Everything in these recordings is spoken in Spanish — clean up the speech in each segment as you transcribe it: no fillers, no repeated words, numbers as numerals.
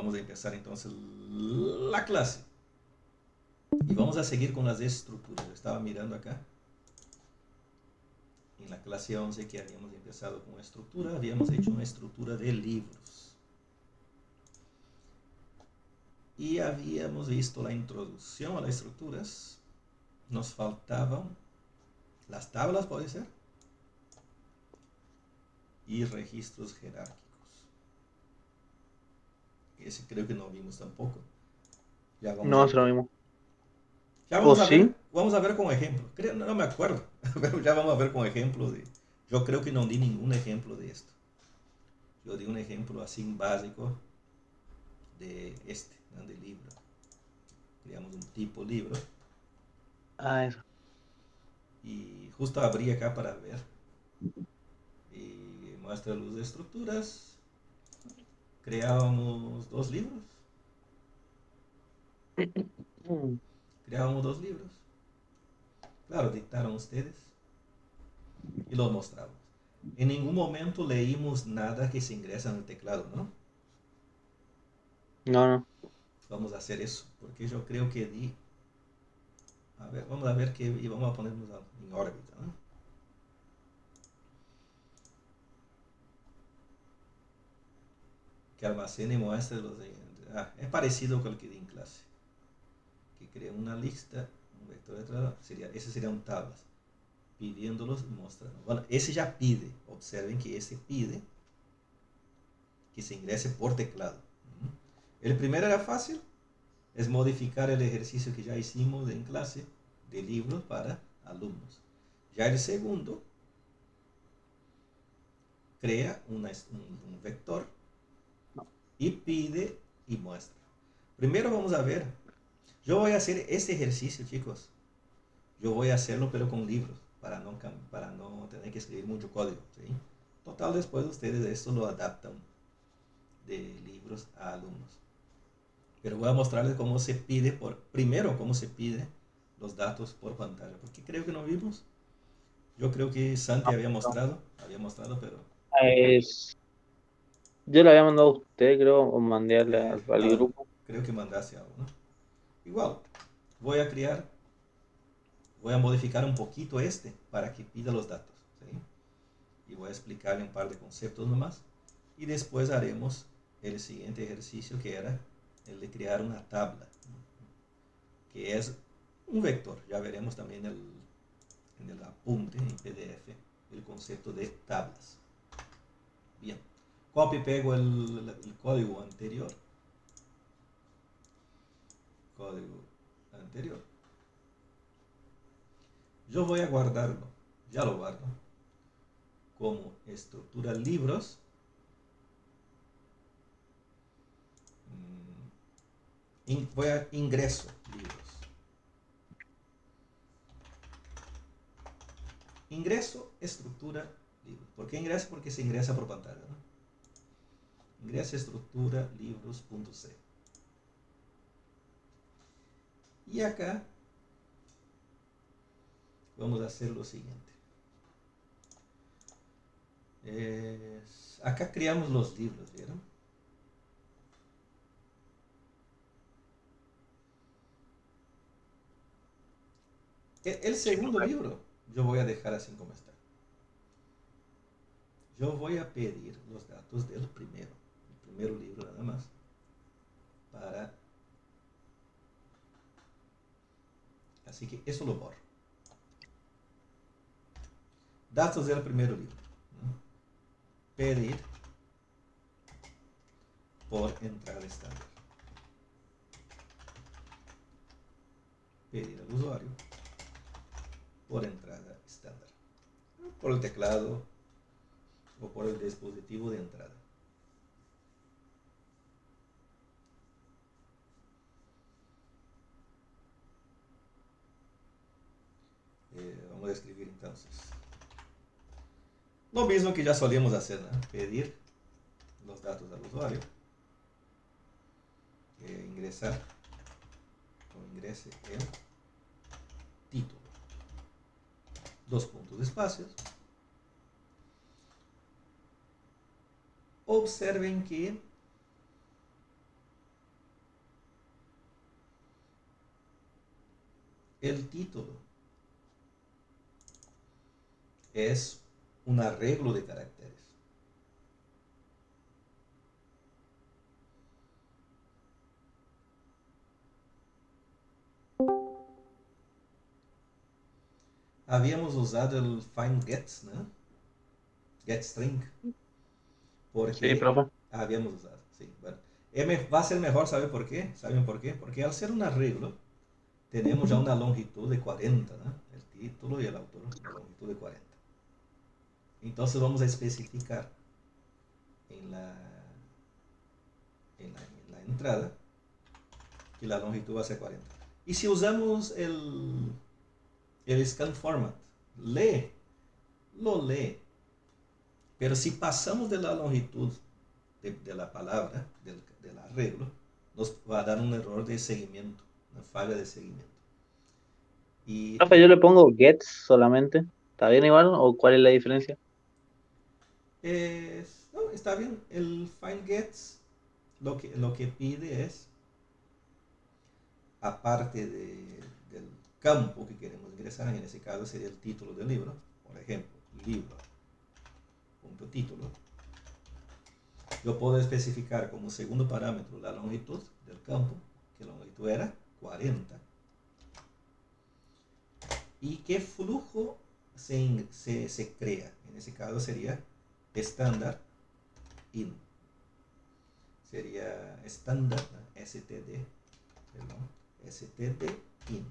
Vamos a empezar entonces la clase. Y vamos a seguir con las estructuras. Estaba mirando acá. En la clase 11 que habíamos empezado con estructura, habíamos hecho una estructura de libros. Y habíamos visto la introducción a las estructuras. Nos faltaban las tablas, puede ser, y registros jerárquicos. Ese creo que no vimos tampoco. Ya vamos No a es lo ver. mismo. Ya ¿O sí? vamos a ver con ejemplo. Creo, no me acuerdo, pero ya vamos a ver con ejemplo de. Yo creo que no di ningún ejemplo de esto. Yo di un ejemplo así básico de este, ¿no? De libro. Creamos un tipo libro Ah, eso. y justo abrí acá para ver y muestra luz de estructuras. Creábamos dos libros. Mm. Creábamos dos libros. Claro, dictaron ustedes y los mostramos. En ningún momento leímos nada que se ingresa en el teclado, ¿no? No, no. Vamos a hacer eso, porque yo creo que di. A ver, vamos a ver que y vamos a ponernos en órbita, ¿no? Que almacene y muestre los de. Ah, es parecido con el que di en clase. Que crea una lista, un vector de trabajo, ese sería un tablas, pidiéndolos y mostrando. Bueno, ese ya pide. Observen que ese pide que se ingrese por teclado. El primero era fácil, es modificar el ejercicio que ya hicimos en clase de libros para alumnos. Ya el segundo crea un vector y pide y muestra. Primero vamos a ver, yo voy a hacer este ejercicio, chicos. Yo voy a hacerlo pero con libros, para no tener que escribir mucho código. ¿Sí? Total, después ustedes esto lo adaptan de libros a alumnos. Pero voy a mostrarles cómo se pide primero cómo se pide los datos por pantalla, porque creo que no vimos. Yo creo que Santi No. había mostrado, pero Es... Yo le había mandado a usted, creo, o mandé al claro, grupo. creo que mandaste algo, ¿no? Igual, voy a crear, voy a modificar un poquito este para que pida los datos, ¿sí? Y voy a explicarle un par de conceptos nomás. Y después haremos el siguiente ejercicio que era el de crear una tabla, que es un vector. Ya veremos también en el apunte en PDF el concepto de tablas. Bien, copio y pego el código anterior. Código anterior. Yo voy a guardarlo, ya lo guardo, como estructura libros. Voy a ingreso libros. Ingreso, estructura, libros. ¿Por qué ingreso? Porque se ingresa por pantalla, ¿no? Ingresa, estructura, libros.c. Y acá vamos a hacer lo siguiente. Acá creamos los libros, ¿vieron? El Sí, segundo ok. libro yo voy a dejar así como está. Yo voy a pedir los datos del primero, el primer libro nada más, para. Así que eso lo borro. Datos del primer libro, ¿no? Pedir por entrada estándar. Pedir al usuario por entrada estándar. Por el teclado o por el dispositivo de entrada. Vamos a escribir entonces. Lo mismo que ya solíamos hacer, ¿no? Pedir los datos al usuario. Ingresar o ingrese el título. Dos puntos de espacios. Observen que El título es un arreglo de caracteres. Habíamos usado el find gets, ¿no? Get string, Sí, porque profe. habíamos usado, sí, bueno. Va a ser mejor, ¿sabe por qué? ¿Saben por qué? Porque al ser un arreglo, tenemos ya una longitud de 40, ¿no? El título y el autor, una longitud de 40. Entonces vamos a especificar en la, en la entrada que la longitud va a ser 40. Y si usamos el scan format, lee, lo lee. Pero si pasamos de la longitud de la palabra, del arreglo, nos va a dar un error de seguimiento, una falla de seguimiento. Y Profe, yo le pongo gets solamente. ¿Está bien igual o cuál es la diferencia? no, está bien, el find gets lo que pide es, aparte del campo que queremos ingresar, en ese caso sería el título del libro, por ejemplo, libro, punto título. Yo puedo especificar como segundo parámetro la longitud del campo, que la longitud era 40, y qué flujo se crea. En ese caso sería estándar in. Sería estándar, ¿no? STD, perdón, STD in,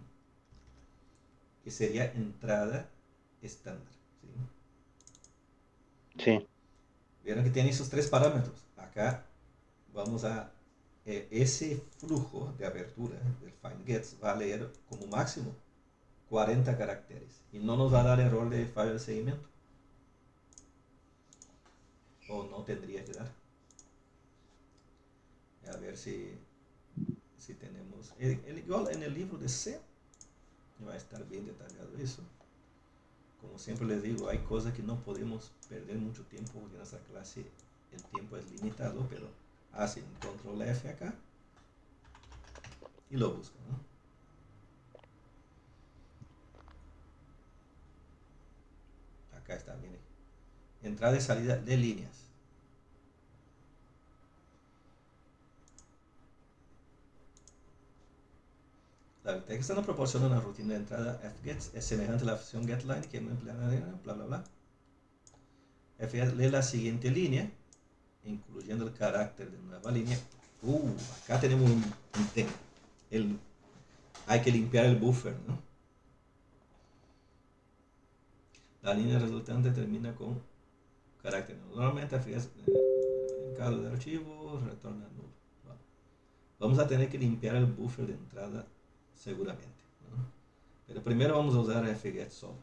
que sería entrada estándar. ¿Sí? Sí. Vieron que tiene esos tres parámetros. Acá vamos a ese flujo de abertura del find gets va a leer como máximo 40 caracteres y no nos va a dar error de falla de seguimiento, o no tendría que dar. A ver si tenemos igual en el libro de C va a estar bien detallado eso. Como siempre les digo, hay cosas que no podemos perder mucho tiempo porque en nuestra clase el tiempo es limitado, pero hacen control F acá y lo buscan, ¿no? Acá está, miren. Entrada y salida de líneas. La biblioteca externa proporciona una rutina de entrada fgets, es semejante a la función getLine que emplea bla bla bla. Fget lee la siguiente línea, incluyendo el carácter de nueva línea. Acá tenemos un tema. Hay que limpiar el buffer, ¿no? La línea resultante termina con carácter. Normalmente en caso de archivo retorna nulo. Bueno, vamos a tener que limpiar el buffer de entrada seguramente, ¿no? Pero primero vamos a usar fget solo.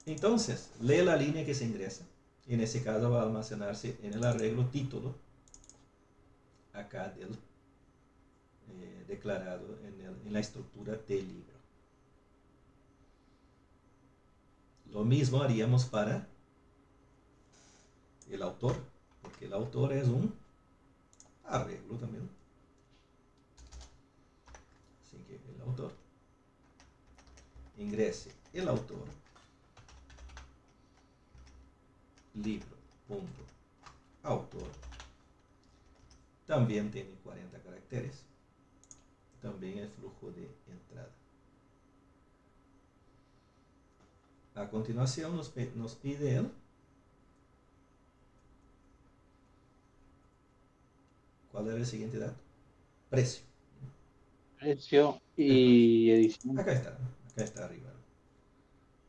Entonces, lee la línea que se ingresa. Y en ese caso va a almacenarse en el arreglo título acá del declarado en la estructura del libro. Lo mismo haríamos para el autor, porque el autor es un arreglo también. Así que el autor ingrese el autor libro punto autor también tiene 40 caracteres, también el flujo de entrada. A continuación nos pide él ¿cuál era el siguiente dato? Precio. Precio El precio. y edición. Acá está arriba.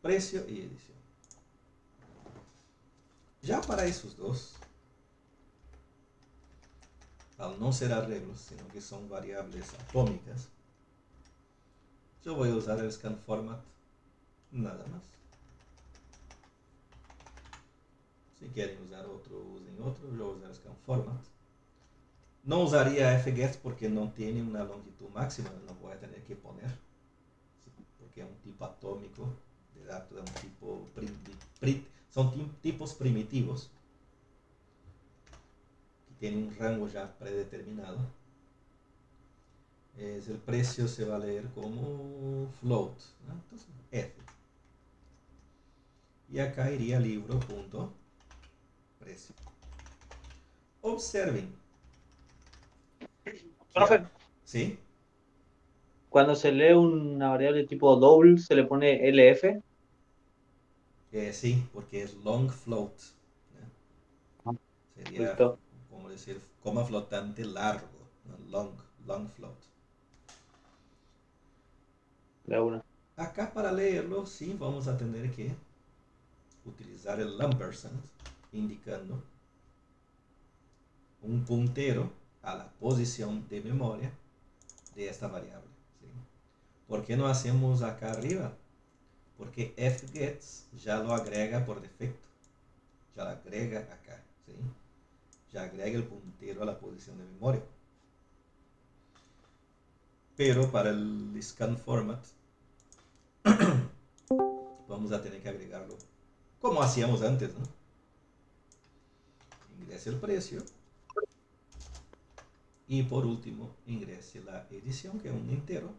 Precio y edición. Ya para esos dos, al no ser arreglos, sino que son variables atómicas, yo voy a usar el scan format nada más. Si quieren usar otro, usen otro. Yo voy a usar scan format. No usaría fgets porque no tiene una longitud máxima, no voy a tener que poner, porque es un tipo atómico de datos, de un tipo son tipos primitivos que tienen un rango ya predeterminado. El precio se va a leer como float, ¿no? Entonces, F. Y acá iría libro.precio. Observen. Profe, Ya, ¿sí? cuando se lee una variable tipo double, se le pone LF. Sí, porque es long float. ¿Ya? Ah, Sería listo, como decir coma flotante largo, ¿no? Long float. de una. Acá para leerlo, sí, vamos a tener que utilizar el ampersand, indicando un puntero a la posición de memoria de esta variable. ¿Sí? ¿Por qué no hacemos acá arriba? Porque fgets ya lo agrega por defecto, ya lo agrega acá, ¿sí? Ya agrega el puntero a la posición de memoria. Pero para el scan format vamos a tener que agregarlo como hacíamos antes, ¿no? Ingrese el precio y por último ingrese la edición, que es un entero.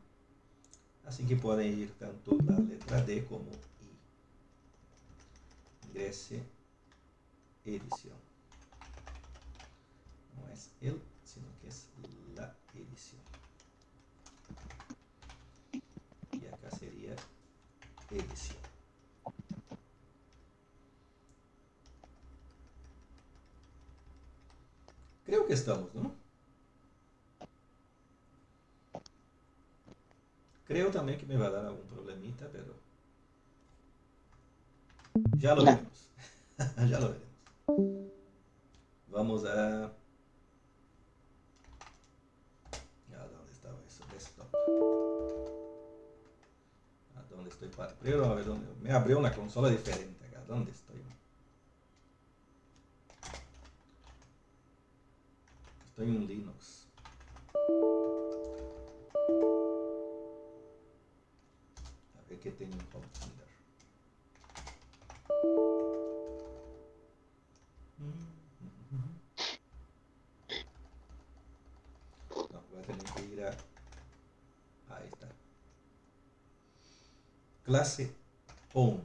Así que pueden ir tanto la letra D como I. Ingrese edición. No es el, sino que es la edición. Y acá sería edición. Creo que estamos, ¿no? Creo también que me va a dar algún problemita, pero ya lo Nah. veremos. Ya lo veremos. Vamos a... ¿Dónde estaba eso? Desktop. ¿A dónde estoy? Primero a ver dónde... Me abrió una consola diferente acá. ¿Dónde estoy? Estoy en Linux. A ver qué tengo en Home Finder. No, voy a tener que ir a... Ahí está. Clase 11.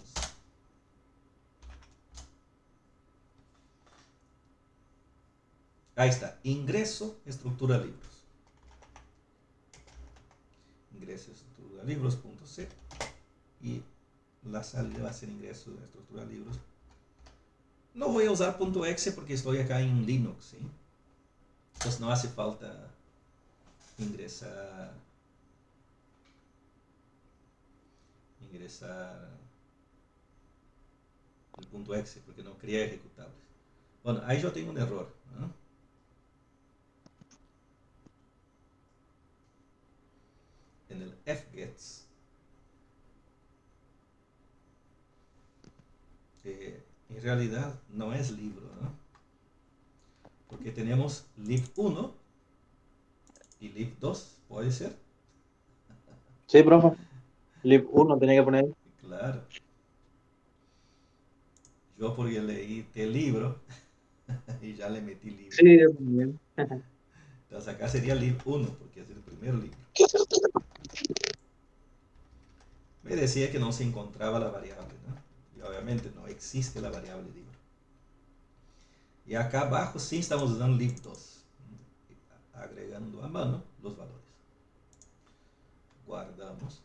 Ahí está. Ingreso, estructura libros. Ingreso, estructura libros.c. Y la salida va a ser ingreso, estructura libros. No voy a usar .exe porque estoy acá en Linux, ¿sí? Entonces no hace falta ingresar el .exe porque no crea ejecutables. Bueno, ahí yo tengo un error, ¿no? En el fgets en realidad no es libro, ¿no? Porque tenemos lib1 y lib2, ¿puede ser? Sí, profe. Lib 1 tenía que poner. Claro. Yo porque leí el libro y ya le metí libro. Sí, yo también. Entonces acá sería lib1 porque es el primer libro. Me decía que no se encontraba la variable, ¿no? Y obviamente no existe la variable libro. Y acá abajo sí estamos usando lib2, agregando a mano los valores. Guardamos,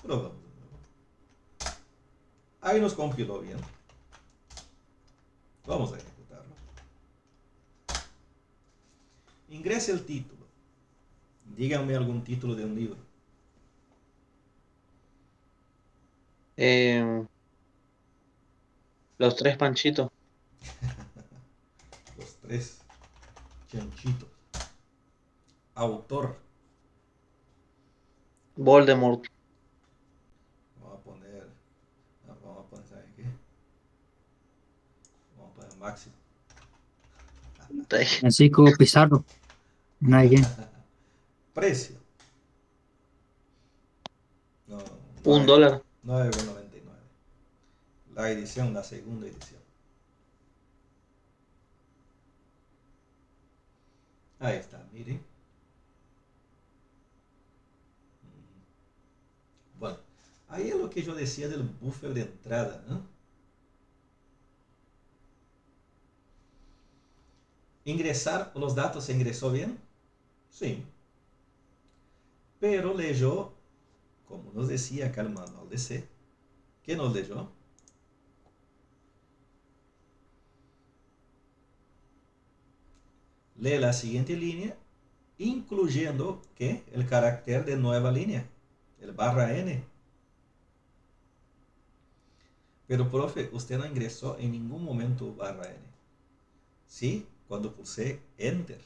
probamos de nuevo. Ahí nos compiló bien. Vamos a ejecutarlo. Ingrese el título. Díganme algún título de un libro. Eh, los tres panchitos. Los tres chanchitos. Autor. Voldemort. Vamos a poner. Vamos a poner, ¿saben qué? Vamos a poner Máximo. Francisco Pizarro, no hay quien. Precio. No, Un 9, dólar. 9,99. La edición, la segunda edición. Ahí está, miren. Ahí es lo que yo decía del buffer de entrada, ¿no? Ingresar los datos, ¿se ingresó bien? Sí. Pero leyó, como nos decía acá el manual de C, ¿qué nos leyó? Lee la siguiente línea, incluyendo ¿qué? El carácter de nueva línea, el barra N. Pero, profe, usted no ingresó en ningún momento barra N. Sí, cuando pulsé Enter.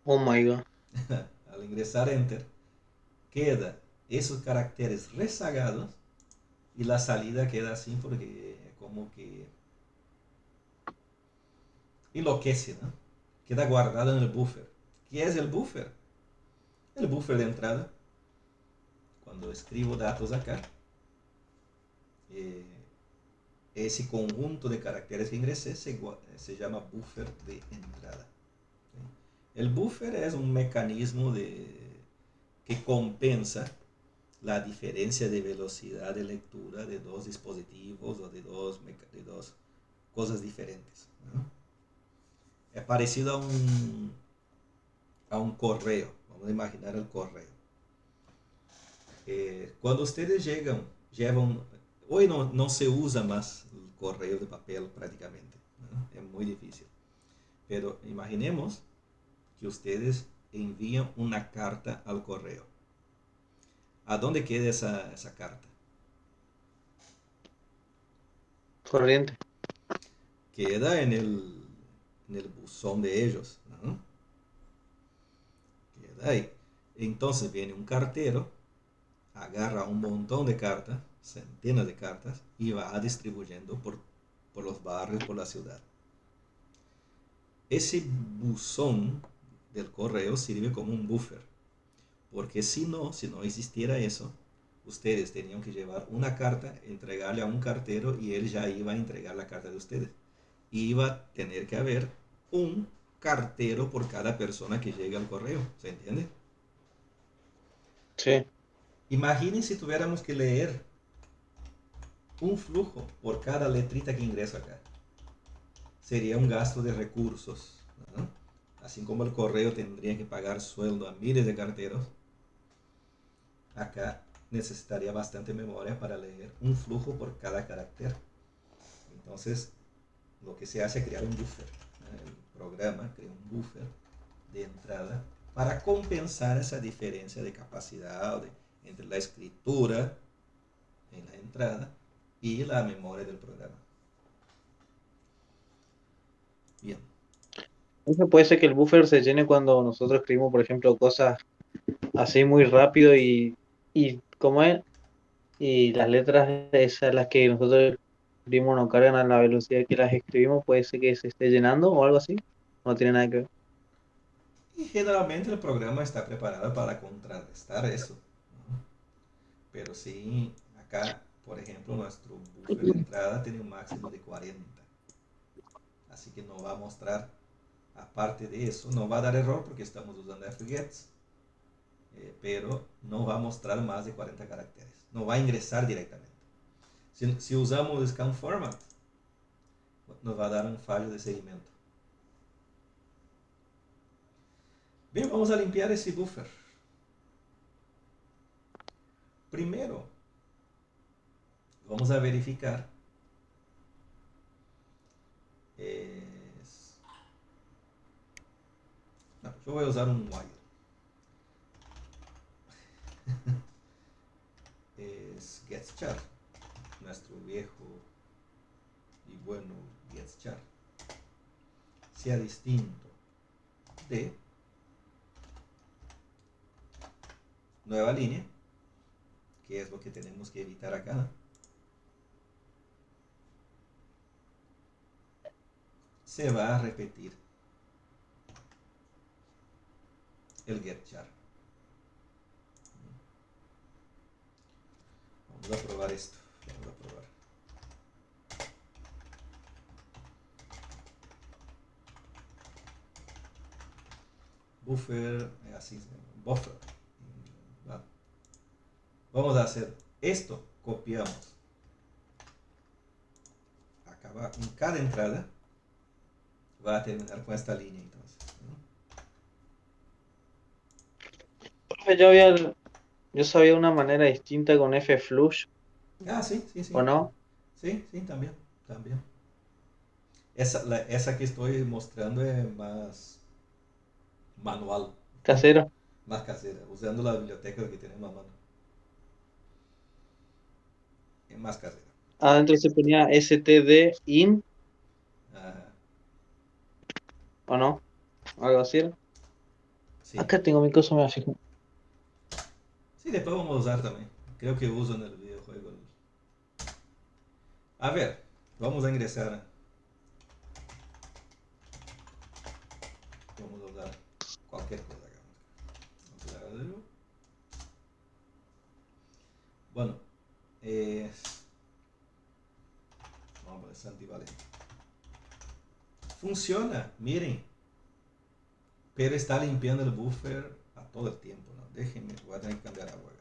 Oh my god. Al ingresar Enter, queda esos caracteres rezagados y la salida queda así porque como que enloquece, ¿no? Queda guardado en el buffer. ¿Qué es el buffer? El buffer de entrada. Cuando escribo datos acá, eh, ese conjunto de caracteres que ingresé se llama buffer de entrada. ¿Sí? El buffer es un mecanismo que compensa la diferencia de velocidad de lectura de dos dispositivos o de dos cosas diferentes, ¿no? Es parecido a un correo. Vamos a imaginar el correo. Cuando ustedes llevan, hoy no se usa más el correo de papel prácticamente, ¿no? Es muy difícil. Pero imaginemos que ustedes envían una carta al correo. ¿A dónde queda esa carta? Corriente. Queda en el buzón de ellos, ¿no? Queda ahí. Entonces viene un cartero, agarra un montón de cartas, centenas de cartas, y va distribuyendo por los barrios, por la ciudad. Ese buzón del correo sirve como un buffer, porque si no existiera eso, ustedes tenían que llevar una carta, entregarle a un cartero y él ya iba a entregar la carta de ustedes. Iba a tener que haber un cartero por cada persona que llegue al correo, ¿se entiende? Sí. Imaginen si tuviéramos que leer un flujo por cada letrita que ingresa acá. Sería un gasto de recursos, ¿no? Así como el correo tendría que pagar sueldo a miles de carteros, acá necesitaría bastante memoria para leer un flujo por cada carácter. Entonces, lo que se hace es crear un buffer. El programa crea un buffer de entrada para compensar esa diferencia de capacidad entre la escritura en la entrada y la memoria del programa. Bien. Eso puede ser que el buffer se llene cuando nosotros escribimos, por ejemplo, cosas así muy rápido y ¿cómo es? Y las letras esas, las que nosotros escribimos, no cargan a la velocidad que las escribimos, puede ser que se esté llenando o algo así. No tiene nada que ver. Y generalmente el programa está preparado para contrarrestar eso, ¿no? Pero sí, acá, por ejemplo, nuestro buffer de entrada tiene un máximo de 40. Así que no va a mostrar, aparte de eso, no va a dar error porque estamos usando fgets, pero no va a mostrar más de 40 caracteres. No va a ingresar directamente. Si usamos scan format, nos va a dar un fallo de seguimiento. Bien, vamos a limpiar ese buffer. Primero, vamos a verificar no, yo voy a usar un while. Es getChar, nuestro viejo y bueno getChar, sea distinto de nueva línea, que es lo que tenemos que evitar acá. Se va a repetir el getChar. Vamos a probar esto. Vamos a probar. Buffer, así, buffer. ¿Va? vamos a hacer esto, copiamos. Acaba en cada entrada, va a terminar con esta línea entonces, ¿no? Profe, yo sabía una manera distinta con Flush, Ah, sí, sí, ¿o sí. no? Sí, sí, también, también. Esa que estoy mostrando es más manual, ¿no? Casero. Más casera, usando la biblioteca que tenemos a mano. Es más casera. Adentro se ponía std in, Ajá, ¿o no? Algo así era. sí. Acá tengo mi cosa, me fijo. Sí, después vamos a usar también. Creo que uso en el videojuego. A ver, vamos a ingresar. Vamos a usar cualquier cosa. Bueno, eh, vamos a poner Santi Valente. Funciona, miren, pero está limpiando el buffer a todo el tiempo, ¿no? Déjenme, voy a tener que cambiar agua.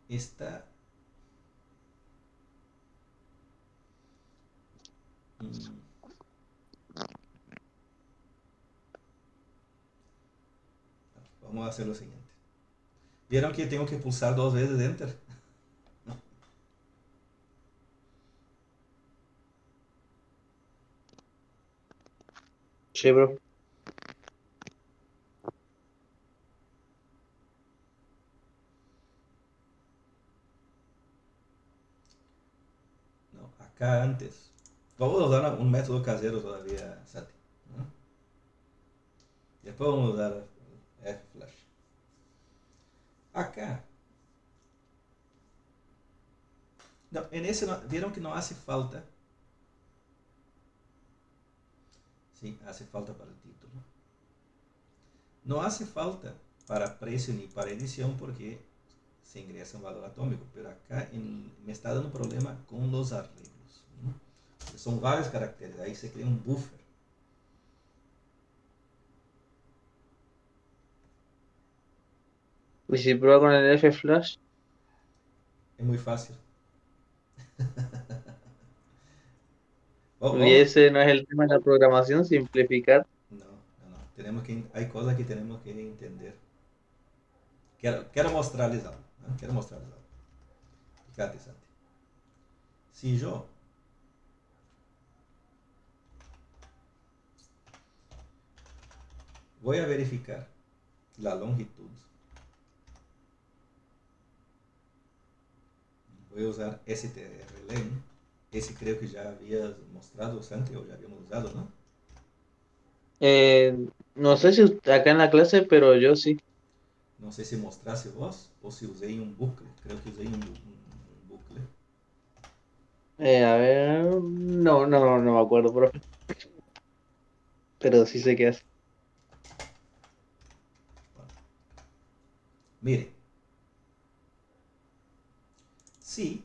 Está mm, vamos a hacer lo siguiente. ¿Vieron que tengo que pulsar 2 veces Enter? Sí, bro. No, acá antes. Vamos a usar un método casero todavía, Sati, ¿no? Después vamos a usar Flash. Acá. No, en ese vieron que no hace falta. Sí, hace falta para el título. No hace falta para precio ni para edición porque se ingresa un valor atómico, pero acá me está dando problema con los arreglos, ¿no? Son varios caracteres, ahí se crea un buffer. Y si prueba con el Flash, Es muy fácil. y Vamos. ese no es el tema de la programación, simplificar. No, no, no. Hay cosas que tenemos que entender. Quiero mostrarles algo, ¿no? Quiero mostrarles algo. Fíjate, Santi. Si yo voy a verificar la longitud, voy a usar strlen. Ese creo que ya habías mostrado, Santi, o ya habíamos usado, ¿no? No sé si acá en la clase, pero yo sí. No sé si mostraste vos o si usé un bucle. Creo que usé un bucle. A ver, no me acuerdo, profe. Pero sí sé qué hace. Bueno, mire, si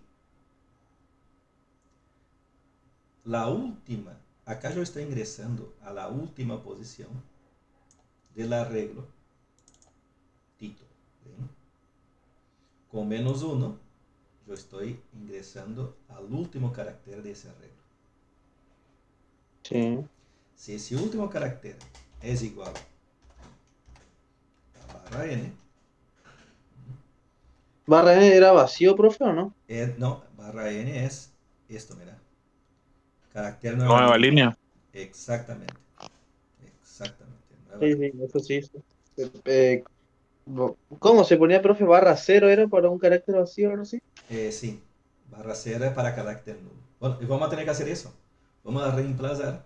la última, acá yo estoy ingresando a la última posición del arreglo título. ¿Ven? Con -1, yo estoy ingresando al último carácter de ese arreglo. Sí. Si ese último carácter es igual a barra n, ¿Barra N era vacío, profe, o no? no, barra n es esto, mira, carácter nueva Nueva línea. línea. Exactamente, exactamente, nueva Sí, línea. sí, eso sí. Sí. ¿Cómo se ponía, profe? ¿Barra cero era para un carácter vacío o algo así? Sí, barra cero para carácter nulo. Bueno, y vamos a tener que hacer eso. Vamos a reemplazar,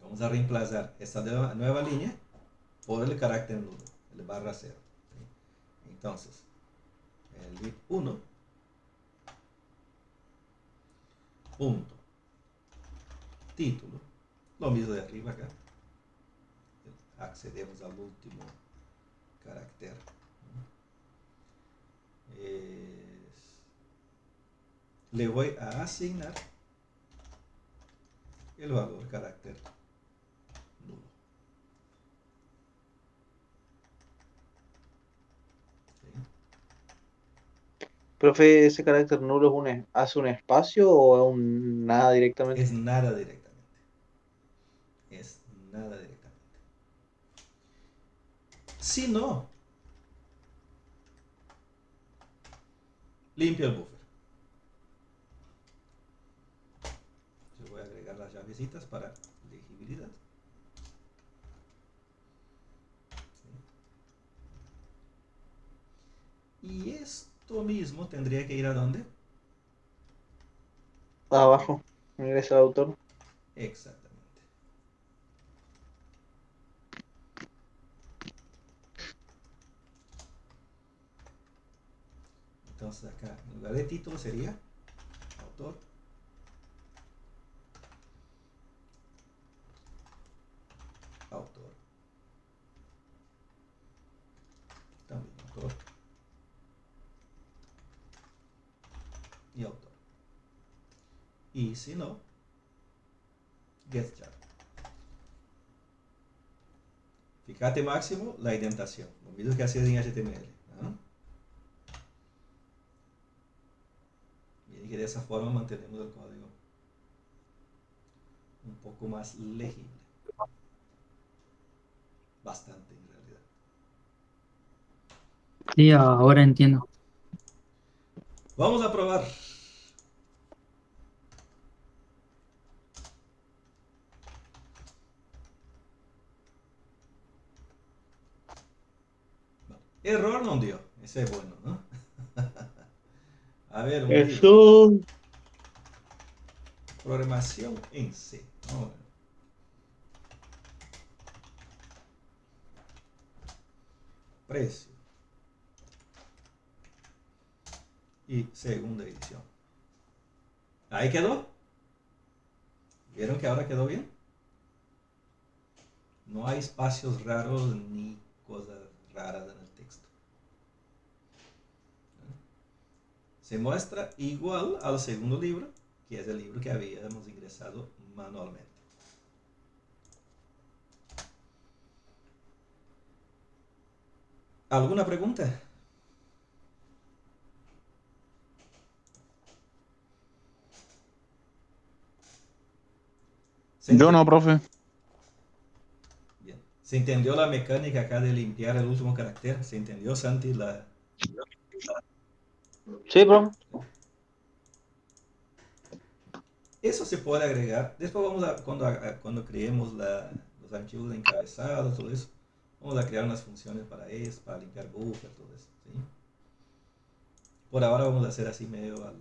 vamos a reemplazar esta nueva línea por el carácter nulo, el barra cero. ¿Sí? Entonces, el lib 1 punto título, lo mismo de arriba acá, accedemos al último carácter. Le voy a asignar el valor carácter Profe, ¿ese carácter nulo es hace un espacio o es un nada directamente? Es nada directamente. Es nada directamente. Si no, limpia el buffer. Yo voy a agregar las llavecitas para legibilidad. Y esto mismo tendría que ir a dónde? Abajo, ingresa al autor. Exactamente. Entonces acá, en lugar de título sería autor, autor, también autor y autor. Y si no, get jar. Fíjate máximo la indentación, lo mismo que hacías en HTML. ¿No? Miren que de esa forma mantenemos el código un poco más legible. Bastante en realidad. Sí, ahora entiendo. Vamos a probar. Error no dio. Ese es bueno, ¿no? A ver, un libro. Eso. Programación en C. Vamos a ver. Precio. Y segunda edición. Ahí quedó. ¿Vieron que ahora quedó bien? No hay espacios raros ni cosas raras en el texto. Se muestra igual al segundo libro, que es el libro que habíamos ingresado manualmente. ¿Alguna pregunta? Yo no, profe. Bien. ¿Se entendió la mecánica acá de limpiar el último carácter? ¿Se entendió, Santi? Sí, bro. Eso se puede agregar. Después vamos a, cuando creemos los archivos de encabezado, todo eso, vamos a crear unas funciones para eso, para limpiar buffer, todo eso. ¿Sí? Por ahora vamos a hacer así medio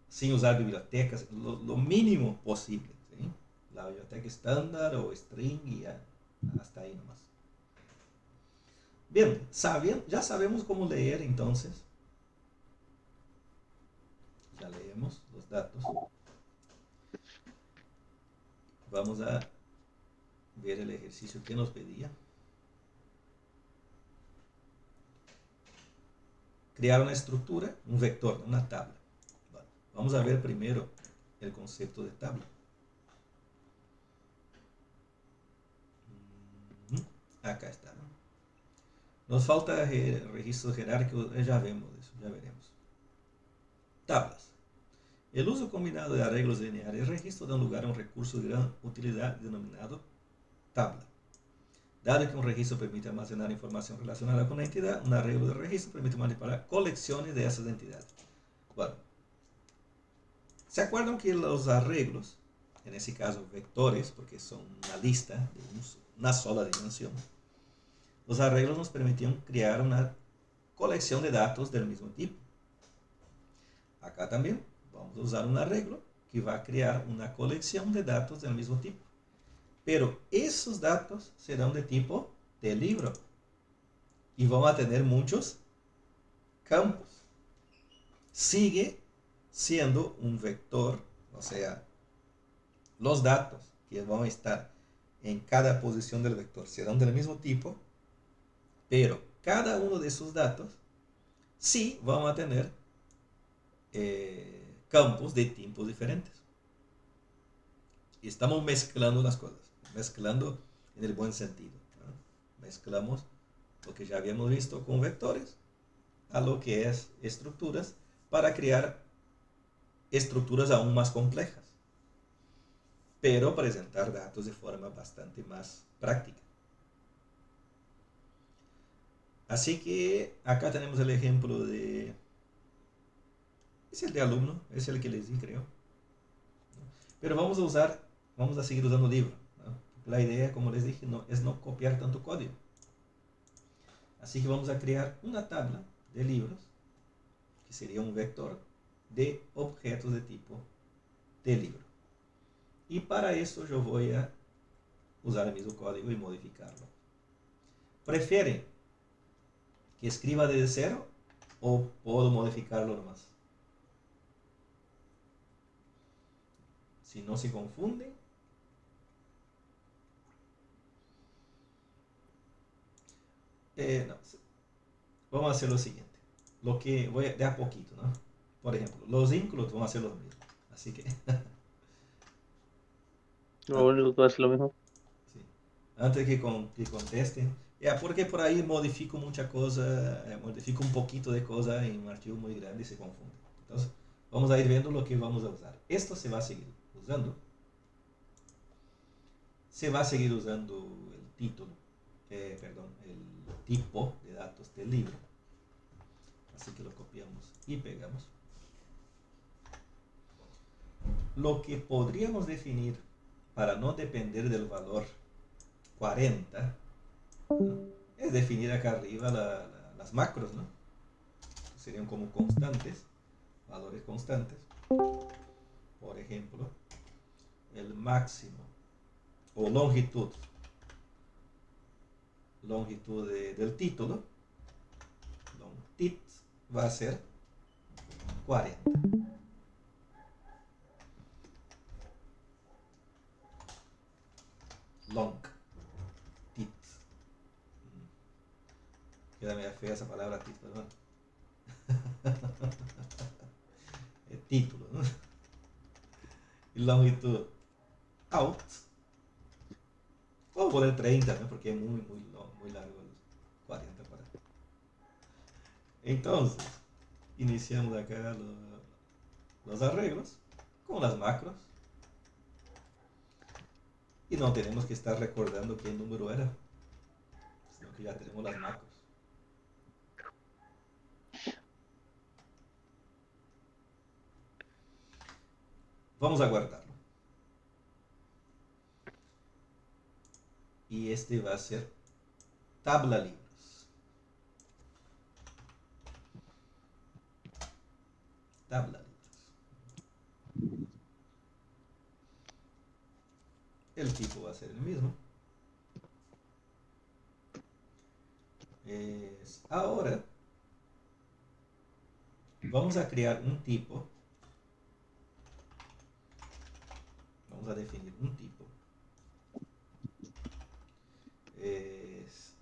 sin usar bibliotecas, lo mínimo posible. ¿Sí? La biblioteca estándar o string y ya, hasta ahí nomás. Bien, ya sabemos cómo leer entonces. Ya leemos los datos. Vamos a ver el ejercicio que nos pedía. Crear una estructura, un vector, una tabla. Bueno, vamos a ver primero el concepto de tabla. Acá está, ¿no? Nos falta registro jerárquico, ya vemos eso, ya veremos. Tablas. El uso combinado de arreglos lineares y registro da lugar a un recurso de gran utilidad denominado tabla. Dado que un registro permite almacenar información relacionada con la entidad, un arreglo de registro permite manipular colecciones de esas entidades. Bueno, ¿se acuerdan que los arreglos, en ese caso vectores, porque son una lista de una sola dimensión, los arreglos nos permitían crear una colección de datos del mismo tipo? Acá también vamos a usar un arreglo que va a crear una colección de datos del mismo tipo. Pero esos datos serán de tipo de libro y vamos a tener muchos campos. Sigue siendo un vector, o sea, los datos que van a estar en cada posición del vector serán del mismo tipo, pero cada uno de esos datos sí vamos a tener campos de tipos diferentes. Y estamos mezclando las cosas, mezclando en el buen sentido, ¿no? Mezclamos lo que ya habíamos visto con vectores a lo que es estructuras para crear estructuras aún más complejas, pero presentar datos de forma bastante más práctica. Así que acá tenemos el ejemplo de... Es el de alumno, es el que les di, creo. Pero vamos a seguir usando libro, ¿no? La idea, como les dije, no, es no copiar tanto código. Así que vamos a crear una tabla de libros, que sería un vector de objetos de tipo de libro. Y para eso yo voy a usar el mismo código y modificarlo. ¿Prefieren que escriba desde cero o puedo modificarlo nomás? Si no se confunden, no, vamos a hacer lo siguiente. Lo que voy a, de a poquito, ¿no? Por ejemplo, los includes van a ser los mismos. Así que, Lo único que va a ser lo mismo. sí. Antes que contesten, ya, porque por ahí modifico mucha cosa, modifico un poquito de cosa en un archivo muy grande y se confunde. Entonces, vamos a ir viendo lo que vamos a usar. Esto se va a seguir usando. Se va a seguir usando el título, perdón, el tipo de datos del libro. Así que lo copiamos y pegamos. Lo que podríamos definir para no depender del valor 40, ¿no? Es definir acá arriba las macros, ¿no? Serían como constantes, valores constantes. Por ejemplo, el máximo o longitud del título, longtit, va a ser 40. Long tit. Queda media fea esa palabra tit, perdón. El título, ¿no? Y longitud out. Vamos a poner 30, ¿no? Porque es muy largo el 40 para. Entonces, iniciamos acá los arreglos con las macros. Y no tenemos que estar recordando qué número era, sino que ya tenemos las macros. Vamos a guardarlo. Y este va a ser tabla libros. Tabla libros. El tipo va a ser el mismo. Ahora vamos a crear un tipo. Vamos a definir un tipo. Es,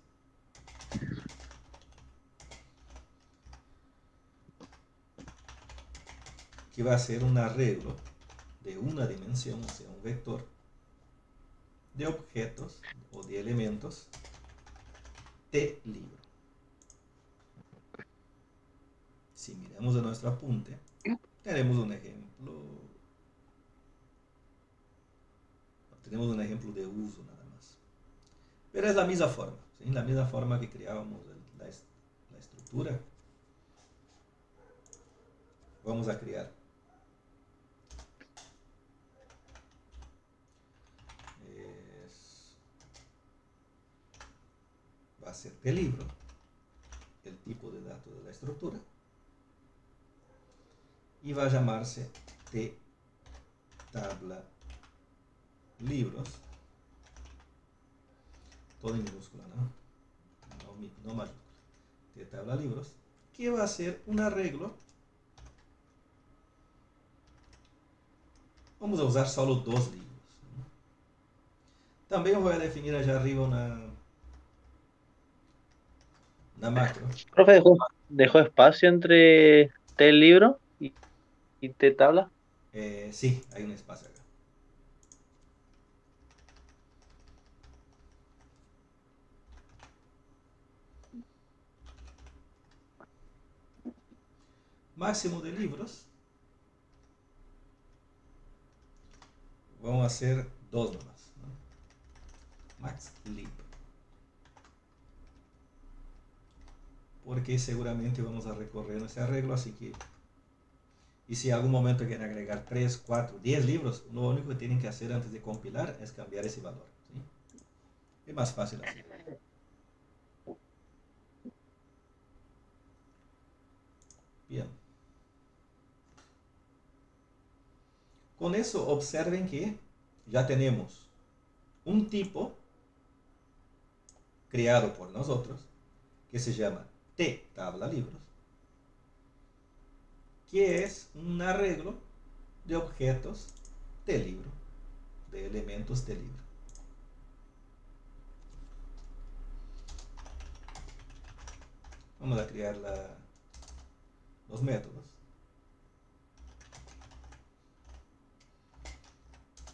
que va a ser un arreglo de una dimensión, o sea, un vector de objetos o de elementos de libro. Si miramos a nuestro apunte, tenemos un ejemplo. Tenemos un ejemplo de uso nada más. Pero es la misma forma, ¿sí? La misma forma que creábamos la estructura. Vamos a crear va a ser de libro, el tipo de datos de la estructura, y va a llamarse de tabla libros, todo en minúscula, no mayúscula, de tabla libros, que va a ser un arreglo. Vamos a usar solo dos libros. También voy a definir allá arriba una macro. Profe, dejó espacio entre T libro y T tabla. Sí, hay un espacio acá. máximo de libros, vamos a hacer 2 nomás, ¿no? Max lib. Porque seguramente vamos a recorrer ese arreglo, así que... Y si en algún momento quieren agregar 3, 4, 10 libros, lo único que tienen que hacer antes de compilar es cambiar ese valor, ¿sí? Es más fácil así. Bien. Con eso observen que ya tenemos un tipo creado por nosotros que se llama T tabla libros, que es un arreglo de objetos de libro, de elementos de libro. Vamos a crear los métodos.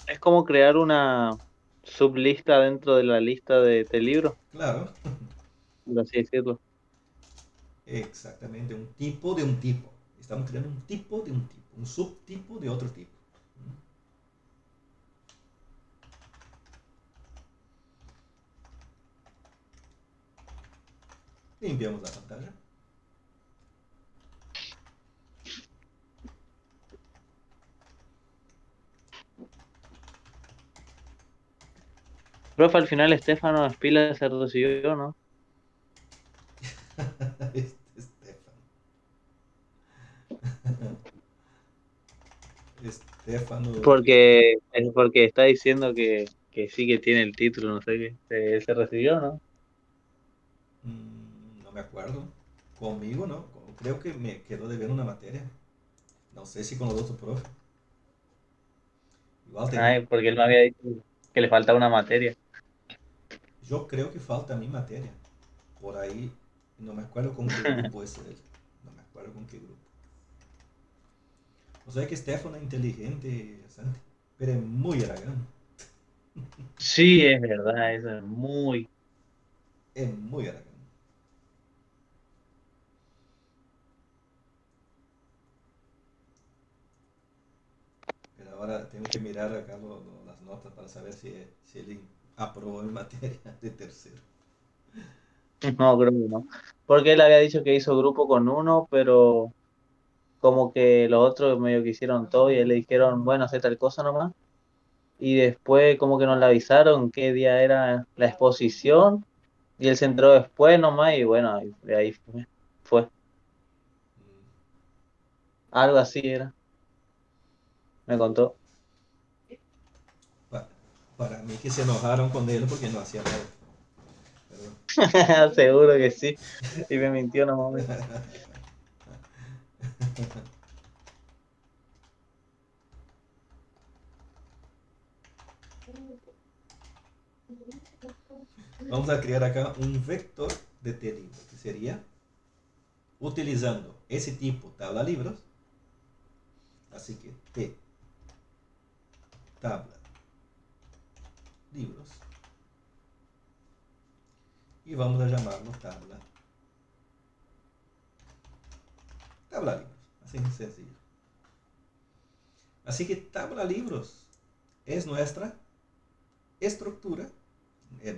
Es como crear una sublista dentro de la lista de libros, Claro, por así decirlo. exactamente, un tipo de un tipo. Estamos creando un tipo de un tipo, un subtipo de otro tipo. Limpiamos la pantalla. Profe, al final Estefano Espila se recibió, ¿no? Estefano. Estefano. Porque está diciendo que sí que tiene el título, no sé qué. Se recibió, ¿no? No me acuerdo. Conmigo no. Creo que me quedó de ver una materia. No sé si con los otros profes. Igual tenía. Ay, porque él me había dicho que le faltaba una materia. Yo creo que falta mi materia. Por ahí. No me acuerdo con qué grupo es él. No me acuerdo con qué grupo. O sea que Stefano es inteligente, Santi. Pero es muy aragán. Sí, es verdad, eso es muy... Es muy aragán. Pero ahora tengo que mirar acá las notas para saber si él aprobó mi materia de tercero. No, creo que no. Porque él había dicho que hizo grupo con uno, pero como que los otros medio que hicieron todo y él le dijeron, bueno, hacer tal cosa nomás. Y después como que nos le avisaron qué día era la exposición y él se entró después nomás y bueno, de ahí fue. Algo así era, me contó. Pa- para mí que se enojaron con él porque no hacía nada. Pero Seguro que sí. Y me mintió nomás. vamos a crear acá un vector de T libro, que sería utilizando ese tipo tabla libros. Así que T tabla libros. Y vamos a llamarlo tabla libros. Así de sencillo. Así que tabla libros es nuestra estructura,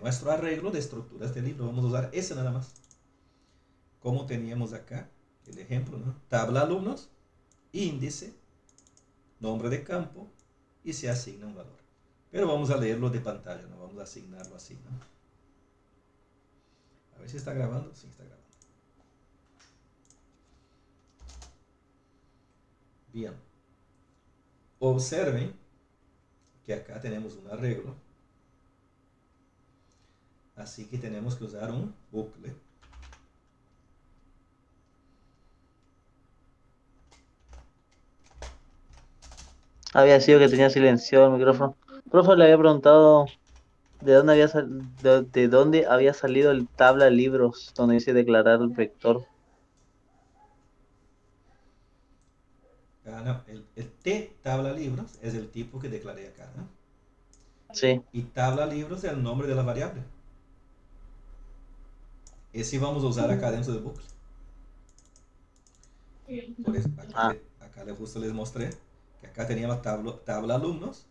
nuestro arreglo de estructuras de libro. Vamos a usar ese nada más. Como teníamos acá el ejemplo, ¿no? Tabla alumnos, índice, nombre de campo y se asigna un valor. Pero vamos a leerlo de pantalla, no vamos a asignarlo así, ¿no? A ver si está grabando. Sí, está grabando. Bien. Observen que acá tenemos un arreglo. Así que tenemos que usar un bucle. Había sido que tenía silenciado el micrófono. Profe, le había preguntado de dónde había salido el tabla de libros donde dice declarar el vector. No, el T tabla libros es el tipo que declaré acá, ¿no? Sí. Y tabla libros es el nombre de la variable. Ese vamos a usar acá dentro del bucle. Por eso, acá, Ah, justo les mostré que acá teníamos tabla alumnos,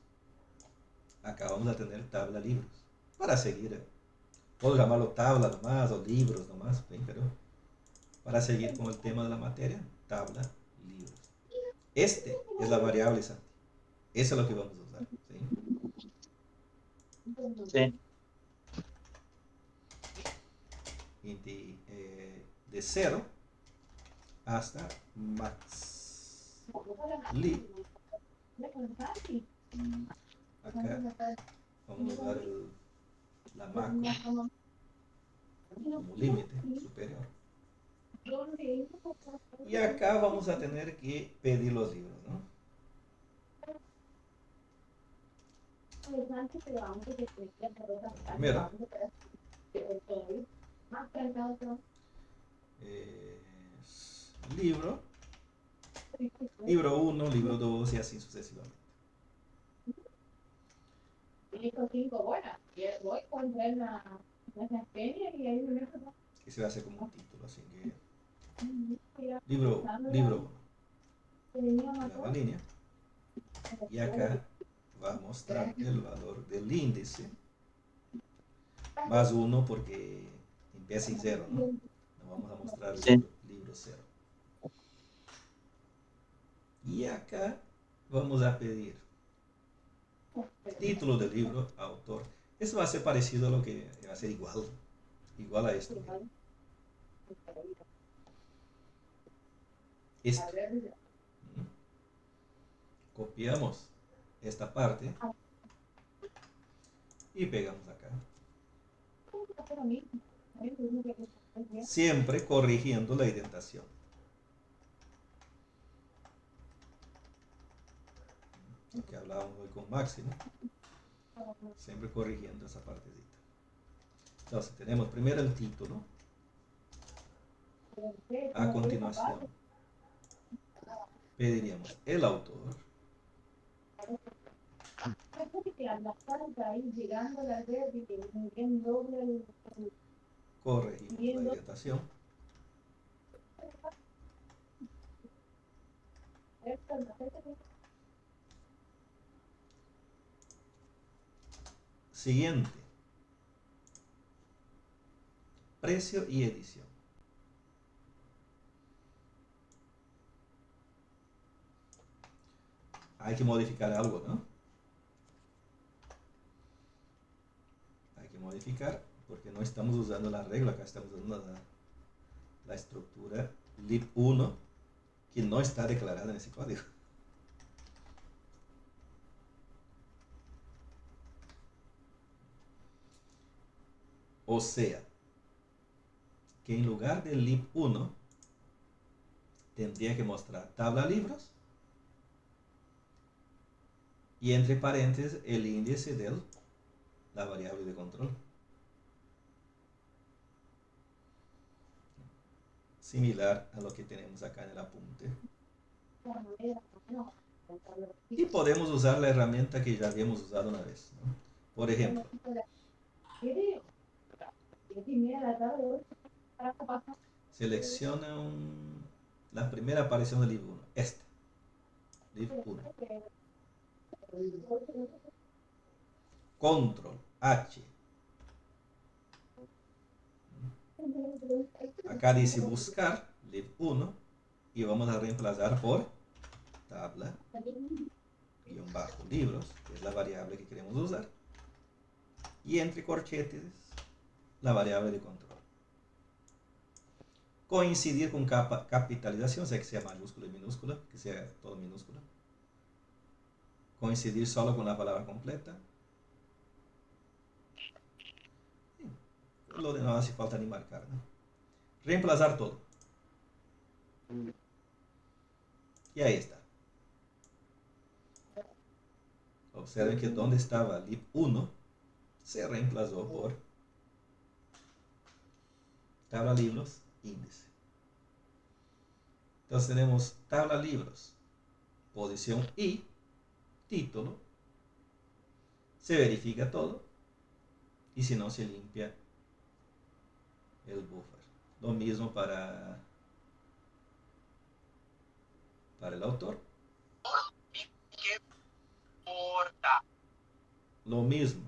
acá vamos a tener tabla libros. Para seguir, puedo llamarlo tabla nomás o libros nomás, ¿sí? Pero para seguir con el tema de la materia, tabla libros. Este es la variable Santi. Eso es lo que vamos a usar. ¿Sí? sí, Y de 0 hasta max li. Acá vamos a usar la macro como límite superior. Y acá vamos a tener que pedir los libros, ¿no? Primero, eh, libro, libro 1, libro 2 y así sucesivamente. Que se va a hacer como un título, así que libro 1, la línea. Y acá va a mostrar el valor del índice más 1 porque empieza en 0, ¿no? No vamos a mostrar sí, libro 0. Y acá vamos a pedir título del libro, autor. Eso va a ser parecido a lo que va a ser igual a esto. Miren. Esto. Copiamos esta parte y pegamos acá. Siempre corrigiendo la indentación. Lo que hablábamos hoy con Máximo. Siempre corrigiendo esa partecita. Entonces tenemos primero el título. A continuación pediríamos el autor. Corregimos la indentación. Siguiente. Precio y edición. Hay que modificar algo, ¿no? Hay que modificar porque no estamos usando la regla, acá estamos usando la estructura lib1 que no está declarada en ese código. O sea, que en lugar del lib1 tendría que mostrar tabla libros y entre paréntesis el índice de la variable de control. Similar a lo que tenemos acá en el apunte. Y podemos usar la herramienta que ya habíamos usado una vez, ¿no? Por ejemplo, selecciona la primera aparición del libro 1, esta, libro 1. Control H. Acá dice buscar lib 1 y vamos a reemplazar por tabla guión bajo libros, que es la variable que queremos usar, y entre corchetes la variable de control. Coincidir con capitalización, o sea que sea mayúscula y minúscula, que sea todo minúscula. Coincidir solo con la palabra completa. Lo de no hace falta ni marcar, ¿no? Reemplazar todo. Y ahí está. Observen que donde estaba lib1 se reemplazó por tabla libros índice. Entonces tenemos tabla libros, posición y título. Se verifica todo y si no se limpia el buffer. Lo mismo para para el autor. Lo mismo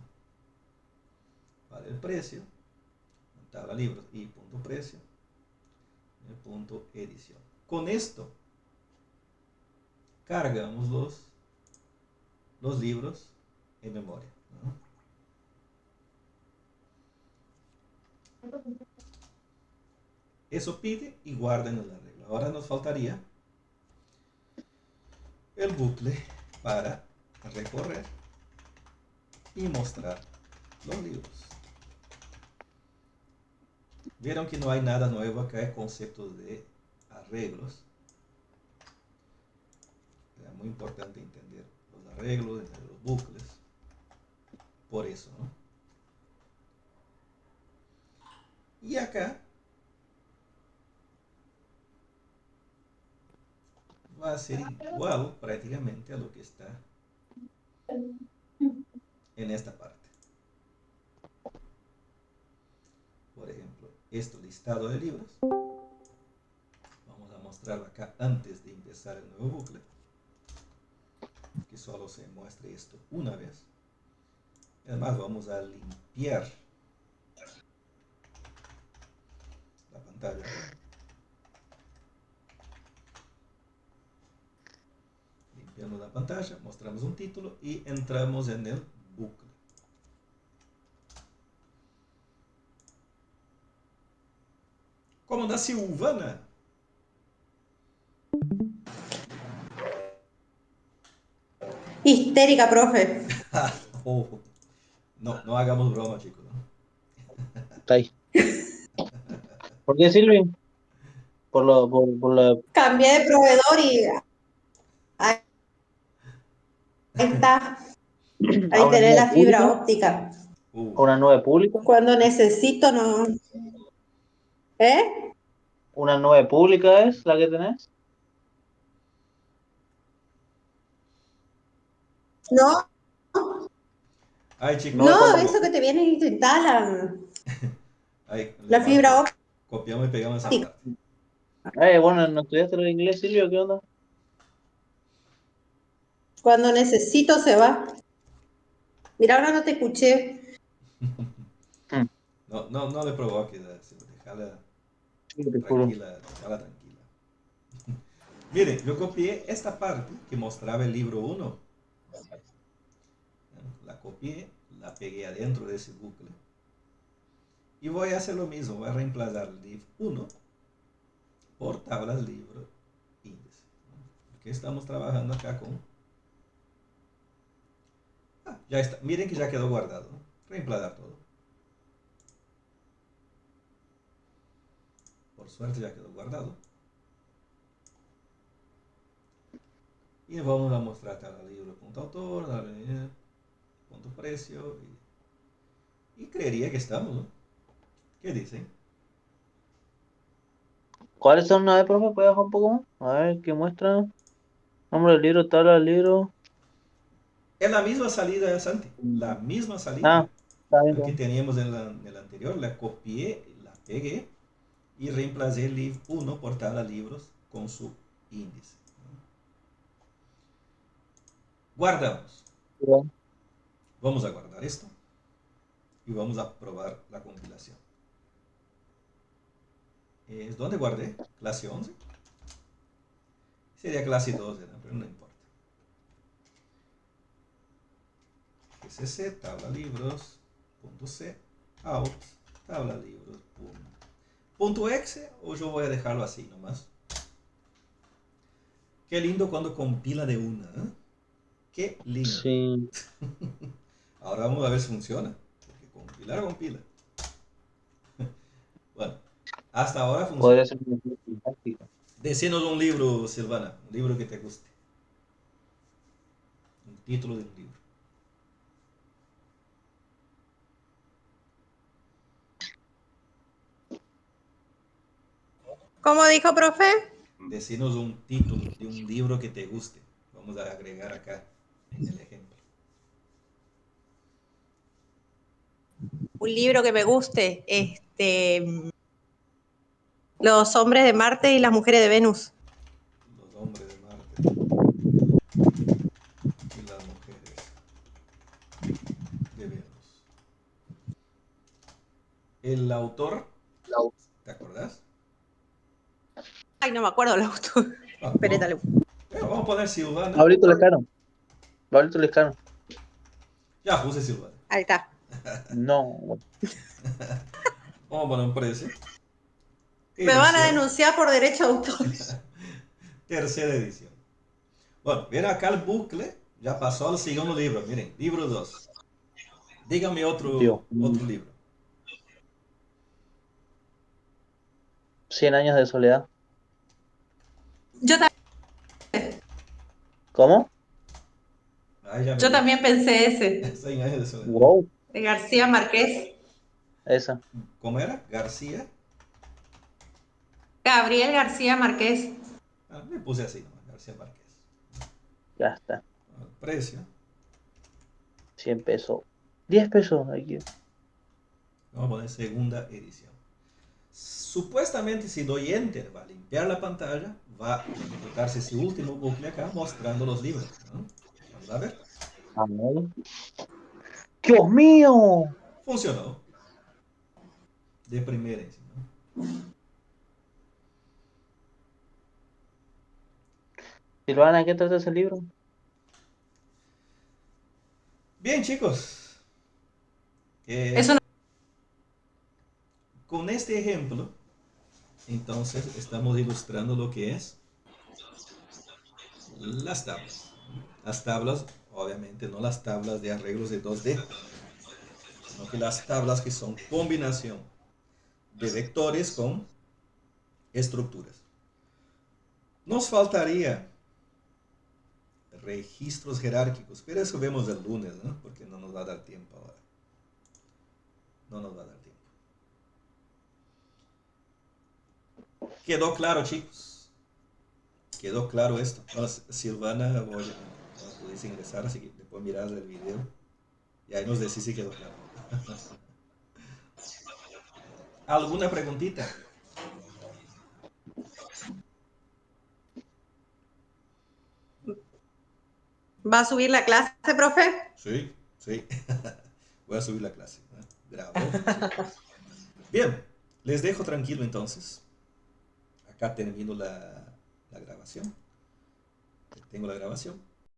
para el precio, tabla libros y punto precio, punto edición. Con esto cargamos los libros en memoria, ¿no? Eso pide y guarda en el arreglo. Ahora nos faltaría el bucle para recorrer y mostrar los libros. Vieron que no hay nada nuevo acá, el concepto de arreglos. Es muy importante entender los arreglos, entender los bucles. Por eso, ¿no? Y acá va a ser igual prácticamente a lo que está en esta parte. Por ejemplo, esto listado de libros. Vamos a mostrarlo acá antes de empezar el nuevo bucle. Que solo se muestre esto una vez. Además vamos a limpiar la pantalla. Limpiamos la pantalla, mostramos un título y entramos en el bucle. Como na Silvana. Histérica, profe. Oh, no hagamos broma, chicos, ¿no? Está ahí. ¿Por qué, Silvia? Por la... Cambié de proveedor y ahí está. Ahí ¿A una tenés nueva la fibra pública? óptica. ¿A una nueva pública? Cuando necesito, no. ¿Eh? ¿Una nueva pública es la que tenés? Ay, chicos. No, eso que te viene y te instalan. Ahí, La fibra óptica. Copiamos y pegamos esa parte. Bueno, ¿no estudiaste el inglés, Silvio? ¿Qué onda? Cuando necesito se va. Mira, ahora no te escuché. No le provoques, déjala Sí, te juro. tranquila, déjala tranquila. Miren, yo copié esta parte que mostraba el libro 1. La copié, la pegué adentro de ese bucle. Y voy a hacer lo mismo, voy a reemplazar el libro 1 por tablas libro índice. Porque estamos trabajando acá con... ya está, miren que ya quedó guardado, ¿no? Reemplazar todo. Por suerte ya quedó guardado. Y vamos a mostrar tabla libro, punto autor, punto precio. Y creería que estamos, ¿no? ¿Qué dicen? ¿Cuáles son? A ver, profe, ¿puedes bajar un poco más? A ver, ¿qué muestra? Nombre del libro, tabla del libro. Es la misma salida, Santi. La misma salida Está bien, que profe. teníamos en el anterior. La copié, la pegué y reemplacé el libro 1 por tabla libros con su índice. Guardamos. Bien. Vamos a guardar esto y vamos a probar la compilación. ¿Dónde guardé? Clase 11. Sería clase 12, ¿no? Pero no importa. SC, tabla libros, punto C, out, tabla libros, punto exe, o yo voy a dejarlo así nomás. Qué lindo cuando compila de una, ¿eh? Qué lindo. Sí. Ahora vamos a ver si funciona. Porque compila. Bueno, hasta ahora funciona. Podría ser una práctica. Decinos un libro, Silvana, un libro que te guste. Un título de un libro. ¿Cómo dijo, profe? Decinos un título de un libro que te guste. Vamos a agregar acá en el ejemplo. Un libro que me guste. Los hombres de Marte y las mujeres de Venus. Los hombres de Marte Y las mujeres de Venus. El autor, ¿te acordás? Ay, no me acuerdo el autor. Ah, Espere, no. dale. Vamos a poner Silvana. Pablito Lescano. Pablito Lescano. Ya puse Silvana. Ahí está. No. Vamos a poner un precio. Me van a Edición. denunciar por derecho de autor. Tercera edición. Bueno, viene acá el bucle. Ya pasó al segundo libro. Miren, libro 2. Dígame Dios mío. otro libro. 100 años de soledad. Yo, ¿Cómo? Ay, ya me yo dio. también pensé ese. 100 años de soledad. Wow. De García Márquez. Esa. ¿Cómo era? García. Gabriel García Márquez. Ah, le puse así nomás, García Márquez. Ya está. El precio. 100 pesos. 10 pesos. Aquí. Vamos a poner segunda edición. Supuestamente si doy enter va a limpiar la pantalla, va a ejecutarse ese último bucle acá mostrando los libros, ¿no? Vamos a ver. A ver. ¡Dios mío! Funcionó. De primera edición, ¿no? Silvana, ¿qué trata ese libro? Bien, chicos. Eso no. Con este ejemplo, entonces estamos ilustrando lo que es las tablas. Las tablas, obviamente, no las tablas de arreglos de 2D, sino que las tablas que son combinación de vectores con estructuras. Nos faltaría registros jerárquicos, pero eso vemos el lunes, ¿no? Porque no nos va a dar tiempo ahora. No nos va a dar tiempo. ¿Quedó claro, chicos? ¿Quedó claro esto? Bueno, Silvana, no pudiste ingresar, así que después mirás el video y ahí nos decís si quedó claro. ¿Alguna preguntita? ¿Va a subir la clase, profe? Sí, sí. Voy a subir la clase, ¿no? Grabo. Bien, les dejo tranquilo entonces. Acá termino la grabación. Tengo la grabación.